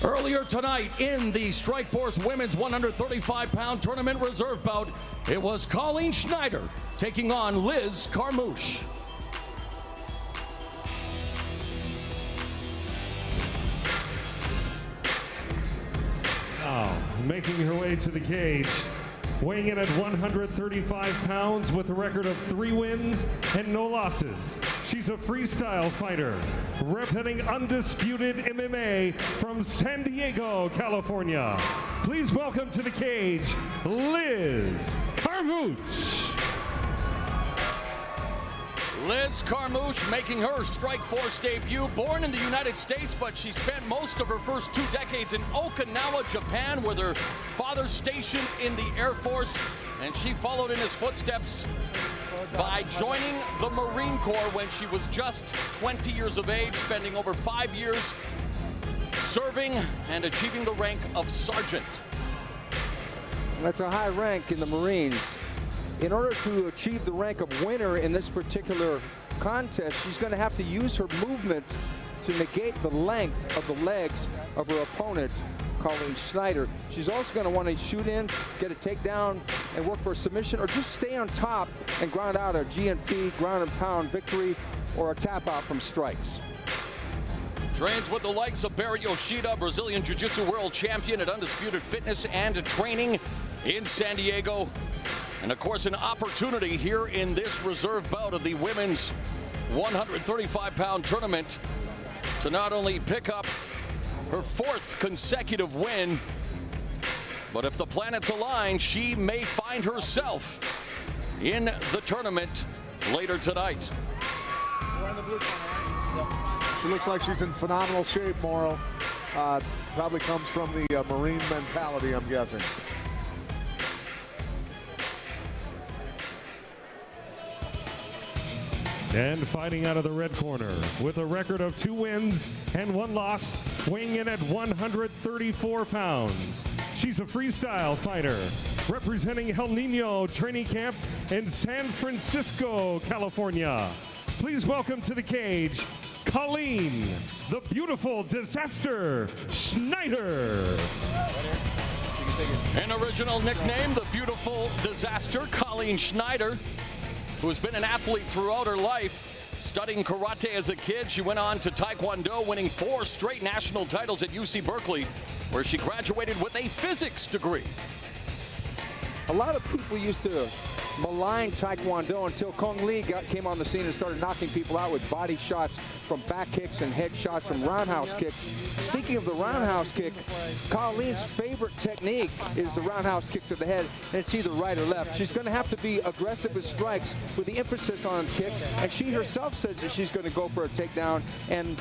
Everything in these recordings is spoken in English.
Earlier tonight in the Strikeforce Women's 135-pound tournament reserve bout, it was Colleen Schneider taking on Liz Carmouche. Now, making her way to the cage, weighing in at 135 pounds with a record of 3 wins and no losses. She's a freestyle fighter, representing undisputed MMA from San Diego, California. Please welcome to the cage, Liz Carmouche. Liz Carmouche making her Strikeforce debut. Born in the United States, but she spent most of her first 2 decades in Okinawa, Japan, with her father stationed in the Air Force. And she followed in his footsteps by joining the Marine Corps when she was just 20 years of age, spending over 5 years serving and achieving the rank of sergeant. That's a high rank in the Marines. In order to achieve the rank of winner in this particular contest, she's going to have to use her movement to negate the length of the legs of her opponent, Colleen Schneider. She's also going to want to shoot in, get a takedown, and work for a submission, or just stay on top and grind out a GNP, ground and pound victory, or a tap out from strikes. Trains with the likes of Barry Yoshida, Brazilian Jiu-Jitsu world champion at Undisputed Fitness and Training in San Diego. And of course, an opportunity here in this reserve bout of the women's 135-pound tournament to not only pick up her 4th consecutive win, but if the planets align, she may find herself in the tournament later tonight. She looks like she's in phenomenal shape, Morrow. Probably comes from the Marine mentality, I'm guessing. And fighting out of the red corner with a record of 2 wins and 1 loss, weighing in at 134 pounds. She's a freestyle fighter, representing El Nino Training Camp in San Francisco, California. Please welcome to the cage, Colleen, the beautiful disaster, Schneider. An original nickname, the beautiful disaster, Colleen Schneider, who has been an athlete throughout her life, studying karate as a kid. She went on to Taekwondo, winning 4 straight national titles at UC Berkeley, where she graduated with a physics degree. A lot of people used to malign Taekwondo until Kung Lee came on the scene and started knocking people out with body shots from back kicks and head shots from roundhouse kicks. Speaking of the roundhouse kick, Colleen's favorite technique is the roundhouse kick to the head, and it's either right or left. She's going to have to be aggressive with strikes with the emphasis on kicks, and she herself says that she's going to go for a takedown, and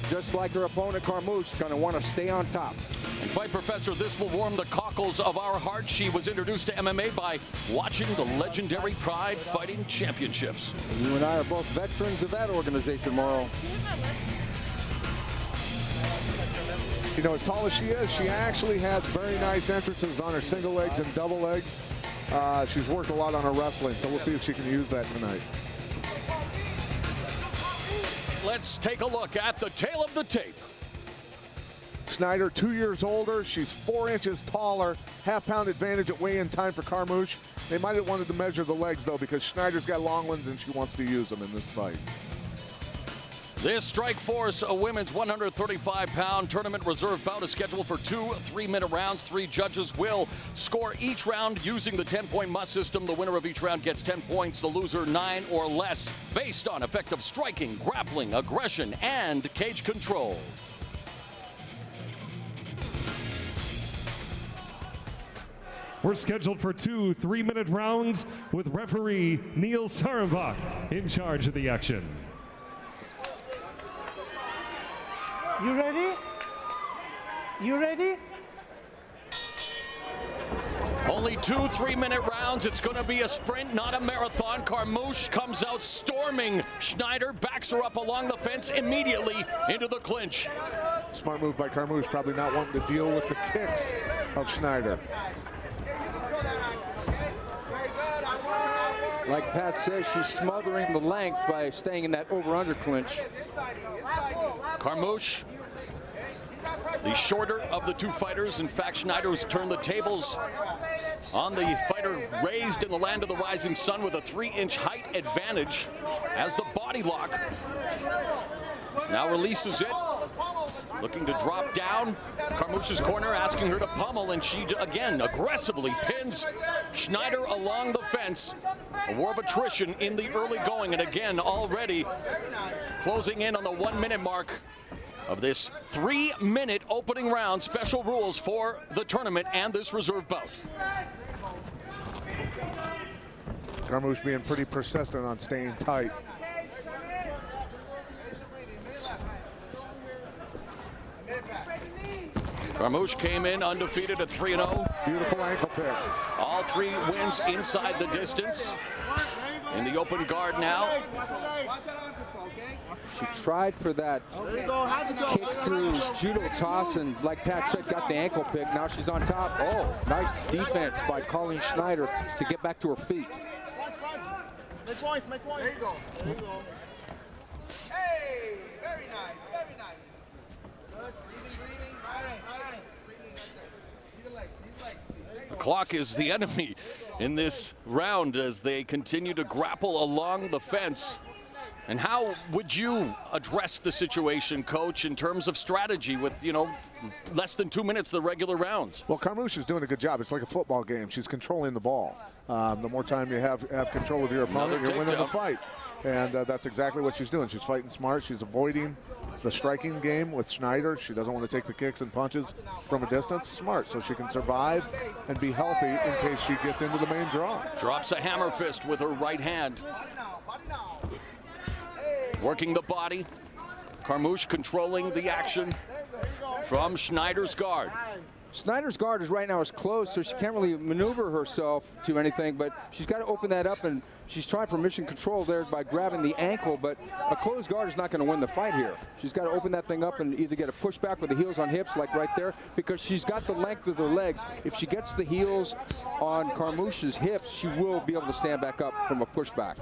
just like her opponent Carmouche, going to want to stay on top. And Fight Professor, this will warm the cockles of our hearts. She was introduced to MMA by watching the legendary Pride Fighting Championships. And you and I are both veterans of that organization, Morrow. You know, as tall as she is, she actually has very nice entrances on her single legs and double legs. She's worked a lot on her wrestling, so we'll see if she can use that tonight. Let's take a look at the tail of the tape. Schneider, 2 years older. She's 4 inches taller. Half-pound advantage at weigh-in time for Carmouche. They might have wanted to measure the legs, though, because Schneider's got long ones and she wants to use them in this fight. This Strikeforce, a women's 135-pound tournament reserve bout, is scheduled for 2 3-minute rounds. 3 judges will score each round using the 10-point must system. The winner of each round gets 10 points, the loser 9 or less, based on effective striking, grappling, aggression, and cage control. We're scheduled for 2 3-minute rounds with referee Neil Sarenbach in charge of the action. You ready? You ready? Only 2 3-minute rounds. It's going to be a sprint, not a marathon. Carmouche comes out storming. Schneider backs her up along the fence immediately into the clinch. Smart move by Carmouche, probably not wanting to deal with the kicks of Schneider. Like Pat says, she's smothering the length by staying in that over-under clinch. Carmouche the shorter of the two fighters. In fact, Schneider's turned the tables on the fighter raised in the land of the rising sun with a 3-inch height advantage as the body lock now releases it. Looking to drop down. Carmouche's corner asking her to pummel, and she again aggressively pins Schneider along the fence. A war of attrition in the early going, and again already closing in on the 1-minute mark of this 3-minute opening round. Special rules for the tournament and this reserve bout. Carmouche being pretty persistent on staying tight. Carmouche came in undefeated at 3-0. Beautiful ankle pick. All 3 wins inside the distance. In the open guard now. She tried for that kick through judo toss, and like Pat said, got the ankle pick. Now she's on top. Oh, nice defense by Colleen Schneider to get back to her feet. Make points, make points. There you go. There you go. Hey, very nice, very nice. Good, breathing. All right. Breathing right there. See the legs, see the legs. The clock is the enemy in this round as they continue to grapple along the fence. And how would you address the situation, Coach, in terms of strategy with, less than 2 minutes the regular rounds? Well, Carmouche is doing a good job. It's like a football game. She's controlling the ball. The more time you have control of your opponent, you're winning the fight. And that's exactly what she's doing. She's fighting smart. She's avoiding the striking game with Schneider. She doesn't want to take the kicks and punches from a distance. Smart, so she can survive and be healthy in case she gets into the main draw. Drops a hammer fist with her right hand. Working the body. Carmouche controlling the action from Schneider's guard. Schneider's guard is right now is closed, so she can't really maneuver herself to anything, but she's got to open that up, and she's trying for mission control there by grabbing the ankle, but a closed guard is not going to win the fight here. She's got to open that thing up and either get a pushback with the heels on hips, like right there, because she's got the length of her legs. If she gets the heels on Carmouche's hips, she will be able to stand back up from a pushback.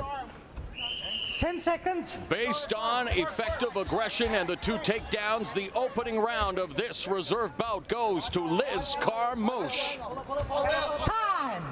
10 seconds. Based on effective aggression and the 2 takedowns, the opening round of this reserve bout goes to Liz Carmouche. Time.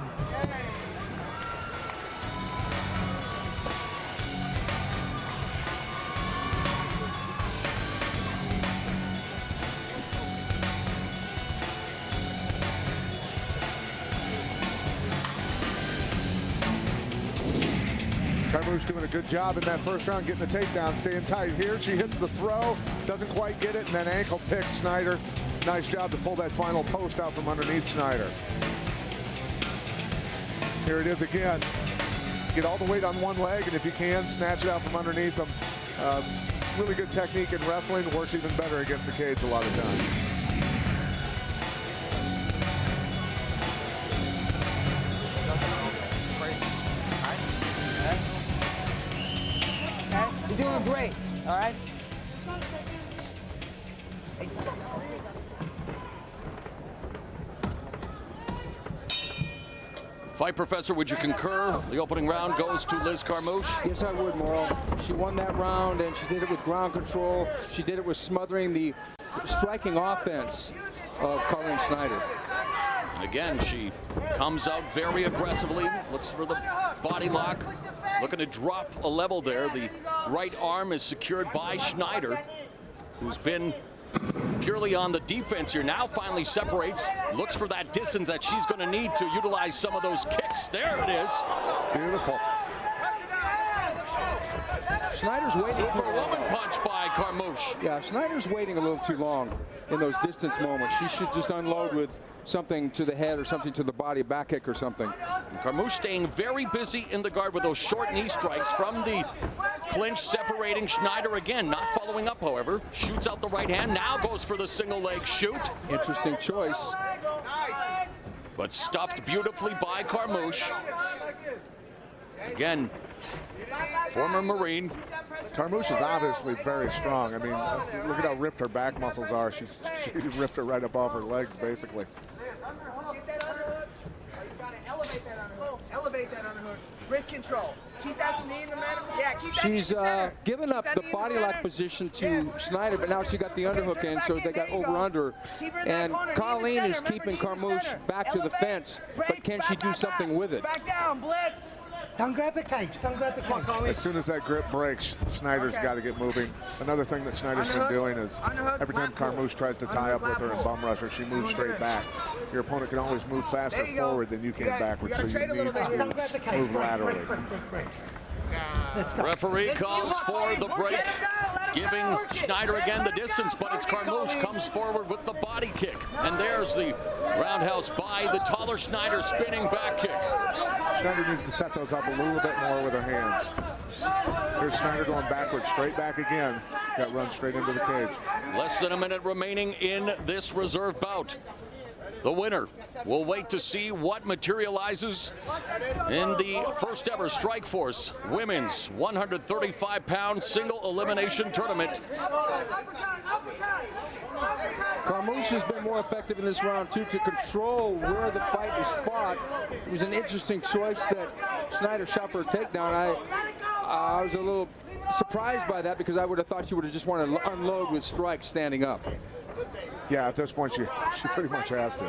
Carmouche doing a good job in that first round, getting the takedown, staying tight here. She hits the throw, doesn't quite get it, and then ankle picks Schneider. Nice job to pull that final post out from underneath Schneider. Here it is again. Get all the weight on one leg, and if you can, snatch it out from underneath them. Really good technique in wrestling, works even better against the cage a lot of times. You're doing great, all right? Fight Professor, would you concur? The opening round goes to Liz Carmouche. Yes, I would, Morrell. She won that round, and she did it with ground control. She did it with smothering the striking offense of Colleen Schneider. Again, she comes out very aggressively, looks for the body lock, looking to drop a level there. The right arm is secured by Schneider, who's been purely on the defense here. Now finally separates, looks for that distance that she's going to need to utilize some of those kicks. There it is. Beautiful. Schneider's waiting for Superwoman punch by Carmouche. Yeah, Schneider's waiting a little too long in those distance moments. She should just unload with something to the head or something to the body, a back kick or something. Carmouche staying very busy in the guard with those short knee strikes from the clinch, separating Schneider again. Not following up, however. Shoots out the right hand, now goes for the single leg shoot. Interesting choice. But stuffed beautifully by Carmouche. Again, former Marine. Carmouche is obviously very strong. I mean, look at how ripped her back muscles are. She ripped her right above her legs, basically. Elevate that underhook. Elevate that underhook. Wrist control. Keep that knee in the middle. Yeah, keep that She's knee in the center. given up Keep that the knee in body center. lock position to Yeah. Schneider, but now she got the underhook turn in, back so in. they got There you go. over-under. Keep her in that And corner. Knee in the Colleen center. is Remember, keeping knee in the Carmouche center. back to the Elevate. fence, but Break. can she Back, do back, something back. with it? Back down, blitz. Don't grab the cage. Don't grab the cage. As soon as that grip breaks, Schneider's Okay. got to get moving. Another thing that Schneider's Underhook. been doing is Underhook, every time lap pull. Carmouche tries to tie up with her and Underhook, lap bum rush her, she moves Doing straight good. back. Your opponent can always move faster There you go. forward than you can backwards, so gotta you trade a little need bit here. Don't grab the to cage. move Break, laterally. break, break, break, break. Let's go. Referee calls for the break, giving Schneider again the distance, but it's Carmouche comes forward with the body kick. And there's the roundhouse by the taller Schneider spinning back kick. Schneider needs to set those up a little bit more with her hands. Here's Schneider going backwards, straight back again. Got run straight into the cage. Less than a minute remaining in this reserve bout. The winner will wait to see what materializes in the first ever Strikeforce Women's 135-pound single elimination tournament. Carmouche has been more effective in this round, too, to control where the fight is fought. It was an interesting choice that Schneider shot for a takedown. I was a little surprised by that because I would have thought she would have just wanted to unload with strikes standing up. Yeah, at this point, she pretty much has to.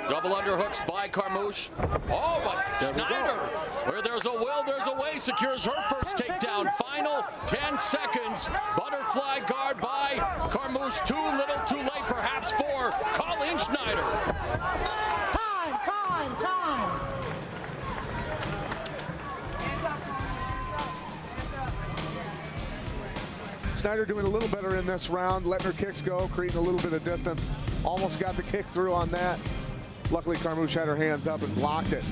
Double underhooks by Carmouche. Oh, but Schneider, where there's a will, there's a way, secures her first takedown. Final 10 seconds. Butterfly guard by Carmouche. Too little, too late, perhaps, for Colleen Schneider. Time, time, time. Schneider doing a little better in this round, letting her kicks go, creating a little bit of distance. Almost got the kick through on that. Luckily, Carmouche had her hands up and blocked it.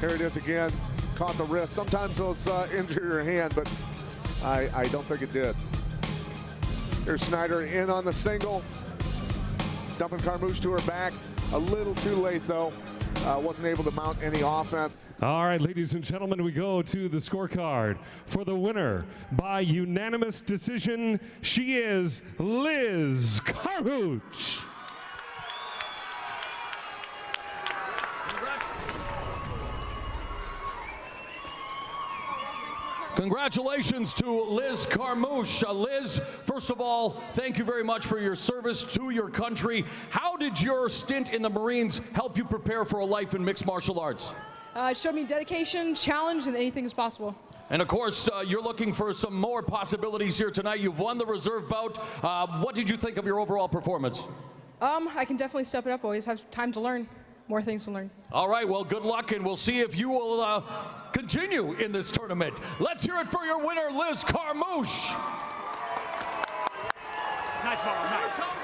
Here it is again, caught the wrist. Sometimes those injure your hand, but I don't think it did. Here's Schneider in on the single, dumping Carmouche to her back. A little too late, though. Wasn't able to mount any offense. All right, ladies and gentlemen, we go to the scorecard. For the winner by unanimous decision, she is Liz Carmouche. Congratulations to Liz Carmouche. Liz, first of all, thank you very much for your service to your country. How did your stint in the Marines help you prepare for a life in mixed martial arts? It showed me dedication, challenge, and anything is possible. And of course, you're looking for some more possibilities here tonight. You've won the reserve bout. What did you think of your overall performance? I can definitely step it up. Always have time to learn. More things to learn. All right, well, good luck, and we'll see if you will continue in this tournament. Let's hear it for your winner, Liz Carmouche. Nice ball, nice.